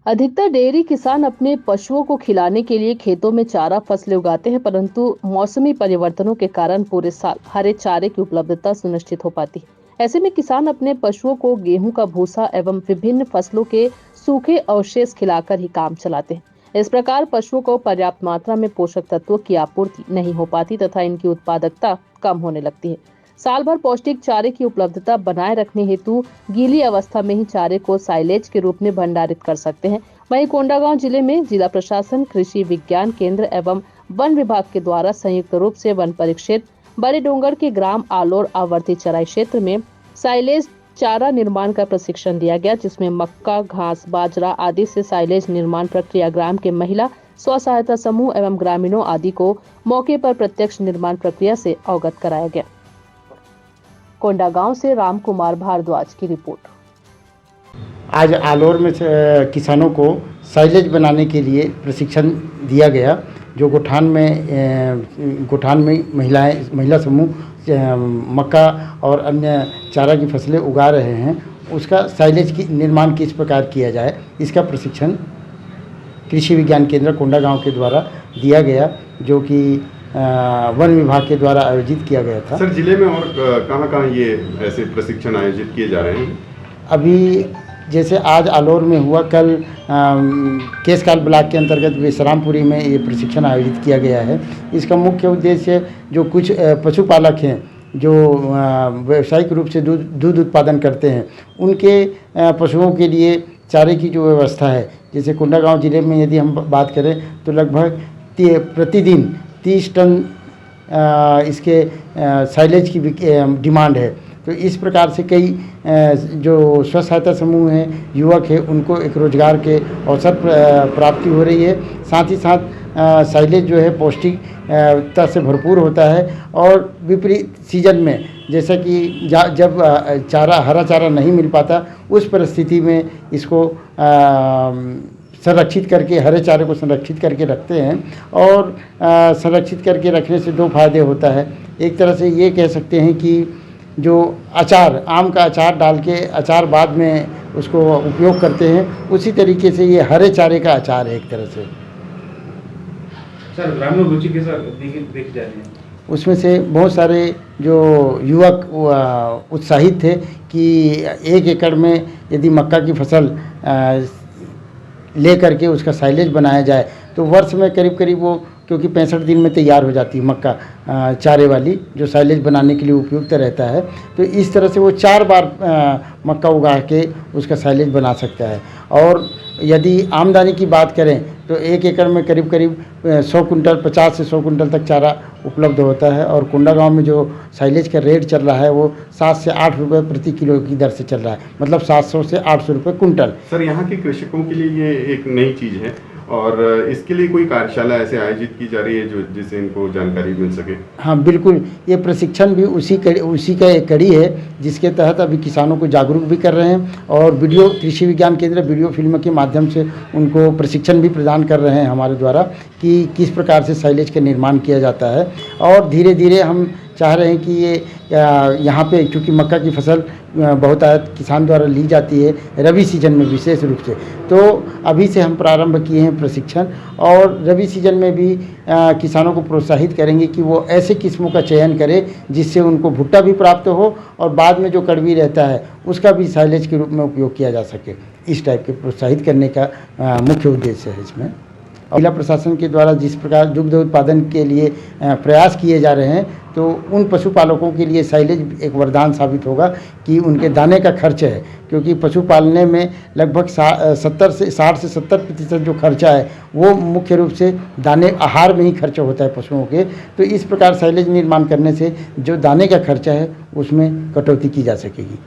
अधिकतर डेयरी किसान अपने पशुओं को खिलाने के लिए खेतों में चारा फसलें उगाते हैं, परंतु मौसमी परिवर्तनों के कारण पूरे साल हरे चारे की उपलब्धता सुनिश्चित हो पाती है। ऐसे में किसान अपने पशुओं को गेहूं का भूसा एवं विभिन्न फसलों के सूखे अवशेष खिलाकर ही काम चलाते हैं। इस प्रकार पशुओं को पर्याप्त मात्रा में पोषक तत्वों की आपूर्ति नहीं हो पाती तथा इनकी उत्पादकता कम होने लगती है। साल भर पौष्टिक चारे की उपलब्धता बनाए रखने हेतु गीली अवस्था में ही चारे को साइलेज के रूप में भंडारित कर सकते हैं। वहीं कोंडागांव जिले में जिला प्रशासन, कृषि विज्ञान केंद्र एवं वन विभाग के द्वारा संयुक्त रूप से वन परिक्षेत्र बड़े डोंगर के ग्राम आलोर आवर्ती चराई क्षेत्र में साइलेज चारा निर्माण का प्रशिक्षण दिया गया, जिसमें मक्का, घास, बाजरा आदि से साइलेज निर्माण प्रक्रिया ग्राम के महिला स्व सहायता समूह एवं ग्रामीणों आदि को मौके पर प्रत्यक्ष निर्माण प्रक्रिया से अवगत कराया गया। कोंडागांव से राम कुमार भारद्वाज की रिपोर्ट। आज आलोर में किसानों को साइलेज बनाने के लिए प्रशिक्षण दिया गया, जो गोठान में महिला समूह मक्का और अन्य चारा की फसलें उगा रहे हैं। उसका साइलेज की निर्माण किस प्रकार किया जाए, इसका प्रशिक्षण कृषि विज्ञान केंद्र कोंडागांव के द्वारा दिया गया, जो कि वन विभाग के द्वारा आयोजित किया गया था। सर, जिले में और कहाँ ये ऐसे प्रशिक्षण आयोजित किए जा रहे हैं? अभी जैसे आज आलोर में हुआ, कल केसकाल ब्लॉक के अंतर्गत विश्रामपुरी में ये प्रशिक्षण आयोजित किया गया है। इसका मुख्य उद्देश्य जो कुछ पशुपालक हैं जो व्यावसायिक रूप से दूध उत्पादन करते हैं, उनके पशुओं के लिए चारे की जो व्यवस्था है, जैसे कोंडागांव जिले में यदि हम बात करें तो लगभग प्रतिदिन 30 टन इसके साइलेज की डिमांड है। तो इस प्रकार से कई जो स्व सहायता समूह हैं, युवक हैं, उनको एक रोजगार के अवसर प्राप्ति हो रही है। साथ ही साथ साइलेज जो है पौष्टिकता से भरपूर होता है और विपरीत सीजन में, जैसा कि जब हरा चारा नहीं मिल पाता, उस परिस्थिति में इसको संरक्षित करके, हरे चारे को संरक्षित करके रखते हैं। और संरक्षित करके रखने से दो फायदे होता है। एक तरह से ये कह सकते हैं कि जो अचार, आम का अचार डाल के अचार बाद में उसको उपयोग करते हैं, उसी तरीके से ये हरे चारे का अचार है एक तरह से। सर, ग्रामीण रुचि के साथ देख जा रहे हैं, उसमें से बहुत सारे जो युवक उत्साहित थे कि 1 एकड़ में यदि मक्का की फसल ले करके उसका साइलेज बनाया जाए तो वर्ष में करीब करीब वो, क्योंकि 65 दिन में तैयार हो जाती है मक्का चारे वाली, जो साइलेज बनाने के लिए उपयुक्त रहता है। तो इस तरह से वो 4 बार मक्का उगा के उसका साइलेज बना सकता है। और यदि आमदनी की बात करें तो 1 एकड़ में करीब करीब 100 कुंटल, 50 से 100 कुंटल तक चारा उपलब्ध होता है। और कोंडागांव में जो साइलेज का रेट चल रहा है वो 7 से 8 रुपये प्रति किलो की दर से चल रहा है, मतलब 700 से 800 रुपये कुंटल। सर, यहाँ के कृषकों के लिए ये एक नई चीज़ है और इसके लिए कोई कार्यशाला ऐसे आयोजित की जा रही है जिससे इनको जानकारी मिल सके? हाँ बिल्कुल, ये प्रशिक्षण भी उसी का एक कड़ी है, जिसके तहत अभी किसानों को जागरूक भी कर रहे हैं और कृषि विज्ञान केंद्र वीडियो फिल्म के माध्यम से उनको प्रशिक्षण भी प्रदान कर रहे हैं हमारे द्वारा कि किस प्रकार से साइलेज का निर्माण किया जाता है। और धीरे धीरे हम चाह रहे हैं कि ये यहाँ पे, चूँकि मक्का की फसल बहुतायत किसान द्वारा ली जाती है रबी सीजन में विशेष रूप से, तो अभी से हम प्रारंभ किए हैं प्रशिक्षण। और रबी सीजन में भी किसानों को प्रोत्साहित करेंगे कि वो ऐसे किस्मों का चयन करें जिससे उनको भुट्टा भी प्राप्त हो और बाद में जो कड़वी रहता है उसका भी साइलेज के रूप में उपयोग किया जा सके। इस टाइप के प्रोत्साहित करने का मुख्य उद्देश्य है इसमें। जिला प्रशासन के द्वारा जिस प्रकार दुग्ध उत्पादन के लिए प्रयास किए जा रहे हैं, तो उन पशुपालकों के लिए साइलेज एक वरदान साबित होगा कि उनके दाने का खर्च है, क्योंकि पशु पालने में लगभग 60 से 70% जो खर्चा है वो मुख्य रूप से दाने, आहार में ही खर्च होता है पशुओं के। तो इस प्रकार साइलेज निर्माण करने से जो दाने का खर्चा है उसमें कटौती की जा सकेगी।